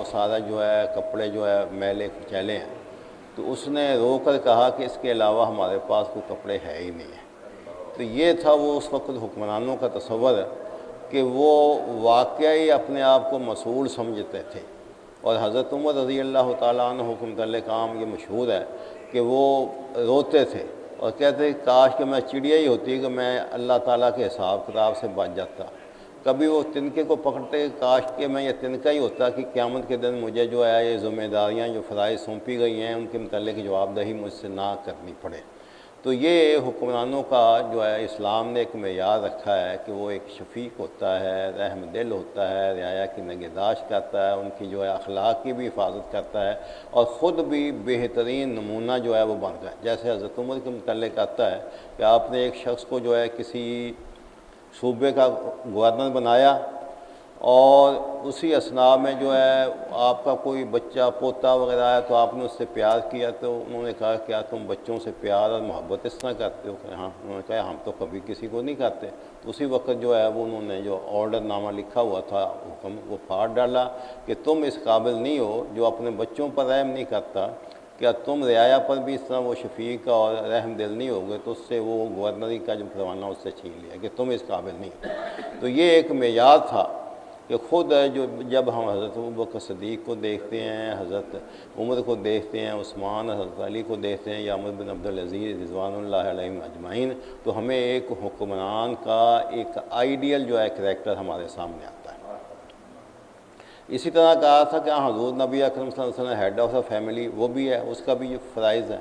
سارا جو ہے کپڑے جو ہے میلے کچیلے ہیں، تو اس نے رو کر کہا کہ اس کے علاوہ ہمارے پاس کوئی کپڑے ہے ہی نہیں ہیں۔ تو یہ تھا وہ اس وقت حکمرانوں کا تصور کہ وہ واقعی اپنے آپ کو مسئول سمجھتے تھے۔ اور حضرت عمر رضی اللہ تعالیٰ عنہ کے متعلق عام یہ مشہور ہے کہ وہ روتے تھے اور کہتے کاش کہ میں چڑیا ہی ہوتی کہ میں اللہ تعالیٰ کے حساب کتاب سے بچ جاتا۔ کبھی وہ تنکے کو پکڑتے کاش کہ میں یہ تنکا ہی ہوتا کہ قیامت کے دن مجھے جو ہے یہ ذمہ داریاں جو فرائض سونپی گئی ہیں ان کے متعلق جواب دہی مجھ سے نہ کرنی پڑے۔ تو یہ حکمرانوں کا جو ہے اسلام نے ایک معیار رکھا ہے کہ وہ ایک شفیق ہوتا ہے، رحم دل ہوتا ہے، رعایا کی نگہداشت کرتا ہے، ان کی جو ہے اخلاق کی بھی حفاظت کرتا ہے اور خود بھی بہترین نمونہ جو ہے وہ بنتا ہے۔ جیسے حضرت عمر کے متعلق آتا ہے کہ آپ نے ایک شخص کو جو ہے کسی صوبے کا گورنر بنایا اور اسی اثناء میں جو ہے آپ کا کوئی بچہ پوتا وغیرہ ہے تو آپ نے اس سے پیار کیا، تو انہوں نے کہا کیا تم بچوں سے پیار اور محبت اس طرح کرتے ہو؟ کہ ہاں۔ انہوں نے کہا ہم تو کبھی کسی کو نہیں کرتے۔ تو اسی وقت جو ہے وہ انہوں نے جو آرڈر نامہ لکھا ہوا تھا حکم وہ پھاڑ ڈالا کہ تم اس قابل نہیں ہو جو اپنے بچوں پر رحم نہیں کرتا، کیا تم رعایا پر بھی اس طرح وہ شفیق اور رحم دل نہیں ہوگے؟ تو اس سے وہ گورنری کا جو پروانہ اس سے چھین لیا کہ تم اس قابل نہیں ہو۔ تو یہ ایک معیار تھا کہ خود جو جب ہم حضرت ابوبکر صدیق کو دیکھتے ہیں، حضرت عمر کو دیکھتے ہیں، عثمان، حضرت علی کو دیکھتے ہیں یا عمر بن عبدالعزیز رضوان اللہ علیہم اجمعین، تو ہمیں ایک حکمران کا ایک آئیڈیل جو ہے کریکٹر ہمارے سامنے آتا ہے۔ اسی طرح کہا تھا کہ حضور نبی اکرم صلی اللہ علیہ وسلم ہیڈ آف دا فیملی، وہ بھی ہے، اس کا بھی فرائض ہے۔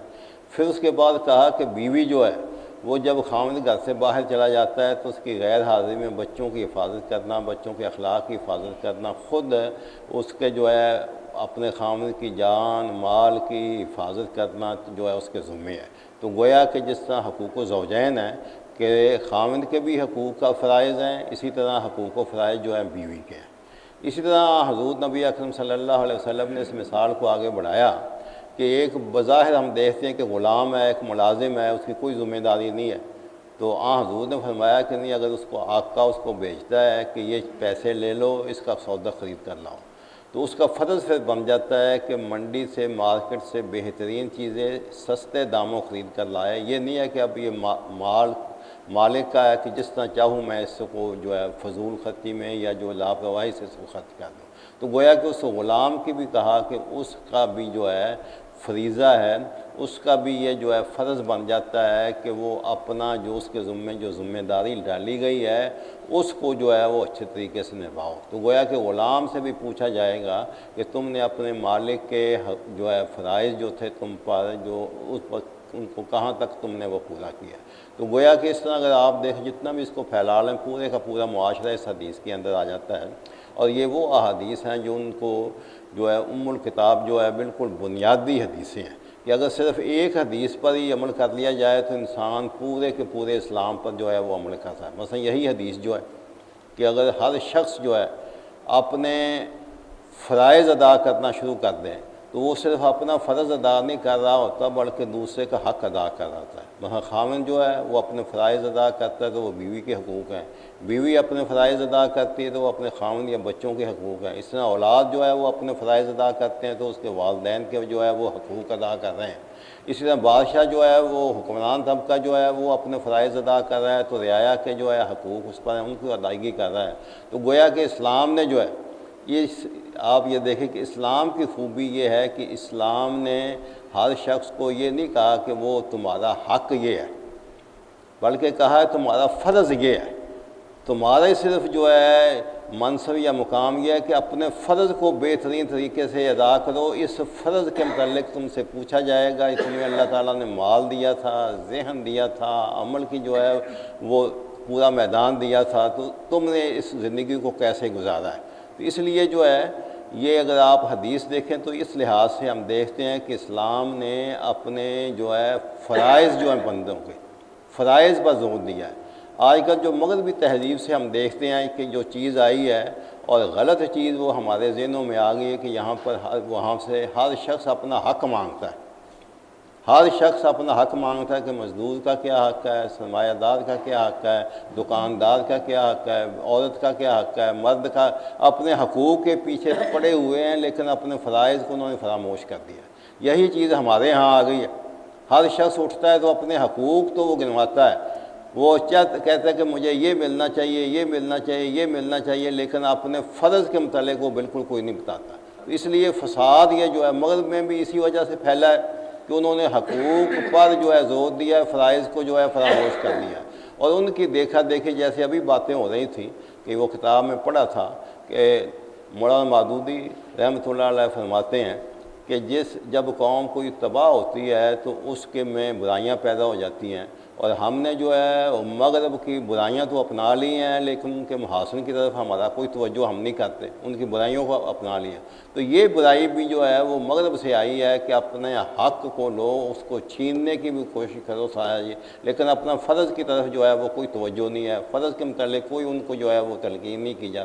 پھر اس کے بعد کہا کہ بیوی جو ہے وہ جب خاوند گھر سے باہر چلا جاتا ہے تو اس کی غیر حاضری میں بچوں کی حفاظت کرنا، بچوں کے اخلاق کی حفاظت کرنا، خود اس کے جو ہے اپنے خاوند کی جان مال کی حفاظت کرنا جو ہے اس کے ذمہ ہے۔ تو گویا کہ جس طرح حقوق الزوجین ہیں کہ خاوند کے بھی حقوق کا فرائض ہیں، اسی طرح حقوق و فرائض جو ہیں بیوی کے ہیں۔ اسی طرح حضور نبی اکرم صلی اللہ علیہ وسلم نے اس مثال کو آگے بڑھایا کہ ایک بظاہر ہم دیکھتے ہیں کہ غلام ہے، ایک ملازم ہے، اس کی کوئی ذمہ داری نہیں ہے، تو حضور نے فرمایا کہ نہیں، اگر اس کو آقا اس کو بھیجتا ہے کہ یہ پیسے لے لو، اس کا سودا خرید کر لاؤ، تو اس کا فرض پھر بن جاتا ہے کہ منڈی سے مارکیٹ سے بہترین چیزیں سستے داموں خرید کر لائے۔ یہ نہیں ہے کہ اب یہ مال مالک کا ہے کہ جس طرح چاہوں میں اس کو جو ہے فضول خرچی میں یا جو لاپرواہی سے اس کو خرچ کر دوں۔ تو گویا کہ اس غلام کی بھی کہا کہ اس کا بھی جو ہے فریضہ ہے، اس کا بھی یہ جو ہے فرض بن جاتا ہے کہ وہ اپنا جو اس کے جو ذمہ داری ڈالی گئی ہے اس کو جو ہے وہ اچھے طریقے سے نبھاؤ۔ تو گویا کہ غلام سے بھی پوچھا جائے گا کہ تم نے اپنے مالک کے جو ہے فرائض جو تھے تم پر جو اس وقت ان کو کہاں تک تم نے وہ پورا کیا۔ تو گویا کہ اس طرح اگر آپ دیکھیں جتنا بھی اس کو پھیلا لیں پورے کا پورا معاشرہ اس حدیث کے اندر آ جاتا ہے، اور یہ وہ احادیث ہیں جو ان کو جو ہے الکتاب جو ہے بالکل بنیادی حدیثیں ہیں کہ اگر صرف ایک حدیث پر ہی عمل کر لیا جائے تو انسان پورے کے پورے اسلام پر جو ہے وہ عمل کرتا ہے۔ مثلا یہی حدیث جو ہے کہ اگر ہر شخص جو ہے اپنے فرائض ادا کرنا شروع کر دیں تو وہ صرف اپنا فرض ادا نہیں کر رہا ہوتا بلکہ دوسرے کا حق ادا کر رہا ہوتا ہے۔ مثلا خاوند جو ہے وہ اپنے فرائض ادا کرتا ہے تو وہ بیوی کے حقوق ہیں، بیوی اپنے فرائض ادا کرتی ہے تو وہ اپنے خاوند یا بچوں کے حقوق ہیں۔ اس طرح اولاد جو ہے وہ اپنے فرائض ادا کرتے ہیں تو اس کے والدین کے جو ہے وہ حقوق ادا کر رہے ہیں۔ اسی طرح بادشاہ جو ہے وہ حکمران طبقہ جو ہے وہ اپنے فرائض ادا کر رہا ہے تو رعایا کے جو ہے حقوق اس پر ان کی ادائیگی کر رہا ہے۔ تو گویا کہ اسلام نے جو ہے یہ آپ یہ دیکھیں کہ اسلام کی خوبی یہ ہے کہ اسلام نے ہر شخص کو یہ نہیں کہا کہ وہ تمہارا حق یہ ہے، بلکہ کہا ہے تمہارا فرض یہ ہے۔ تمہارا صرف جو ہے منصب یا مقام یہ ہے کہ اپنے فرض کو بہترین طریقے سے ادا کرو۔ اس فرض کے متعلق تم سے پوچھا جائے گا، تمہیں اللہ تعالیٰ نے مال دیا تھا، ذہن دیا تھا، عمل کی جو ہے وہ پورا میدان دیا تھا، تو تم نے اس زندگی کو کیسے گزارا ہے۔ تو اس لیے جو ہے یہ اگر آپ حدیث دیکھیں تو اس لحاظ سے ہم دیکھتے ہیں کہ اسلام نے اپنے جو ہے فرائض جو ہیں بندوں کے فرائض پر زور دیا ہے۔ آج کل جو مغربی تہذیب سے ہم دیکھتے ہیں کہ جو چیز آئی ہے اور غلط چیز وہ ہمارے ذہنوں میں آ گئی ہے کہ یہاں پر وہاں سے ہر شخص اپنا حق مانگتا ہے، ہر شخص اپنا حق مانگتا ہے کہ مزدور کا کیا حق ہے، سرمایہ دار کا کیا حق ہے، دکاندار کا کیا حق ہے، عورت کا کیا حق ہے، مرد کا، اپنے حقوق کے پیچھے پڑے ہوئے ہیں لیکن اپنے فرائض کو انہوں نے فراموش کر دیا۔ یہی چیز ہمارے ہاں آ گئی ہے۔ ہر شخص اٹھتا ہے تو اپنے حقوق تو وہ گنواتا ہے، وہ کہتا ہے کہ مجھے یہ ملنا چاہیے، یہ ملنا چاہیے، یہ ملنا چاہیے، لیکن اپنے فرض کے متعلق وہ بالکل کوئی نہیں بتاتا۔ تو اس لیے فساد یہ جو ہے مغرب میں بھی اسی وجہ سے پھیلا ہے کہ انہوں نے حقوق پر جو ہے زور دیا ہے، فرائض کو جو ہے فراموش کر دیا ہے۔ اور ان کی دیکھا دیکھی جیسے ابھی باتیں ہو رہی تھیں کہ وہ کتاب میں پڑھا تھا کہ مولانا مودودی رحمۃ اللہ علیہ فرماتے ہیں کہ جب قوم کوئی تباہ ہوتی ہے تو اس کے میں برائیاں پیدا ہو جاتی ہیں، اور ہم نے جو ہے مغرب کی برائیاں تو اپنا لی ہیں لیکن ان کے محاسن کی طرف ہمارا کوئی توجہ ہم نہیں کرتے، ان کی برائیوں کو اپنا لیا۔ تو یہ برائی بھی جو ہے وہ مغرب سے آئی ہے کہ اپنے حق کو لو، اس کو چھیننے کی بھی کوشش کرو سارا یہ، لیکن اپنا فرض کی طرف جو ہے وہ کوئی توجہ نہیں ہے، فرض کے متعلق کوئی ان کو جو ہے وہ تلقین نہیں کی جاتی۔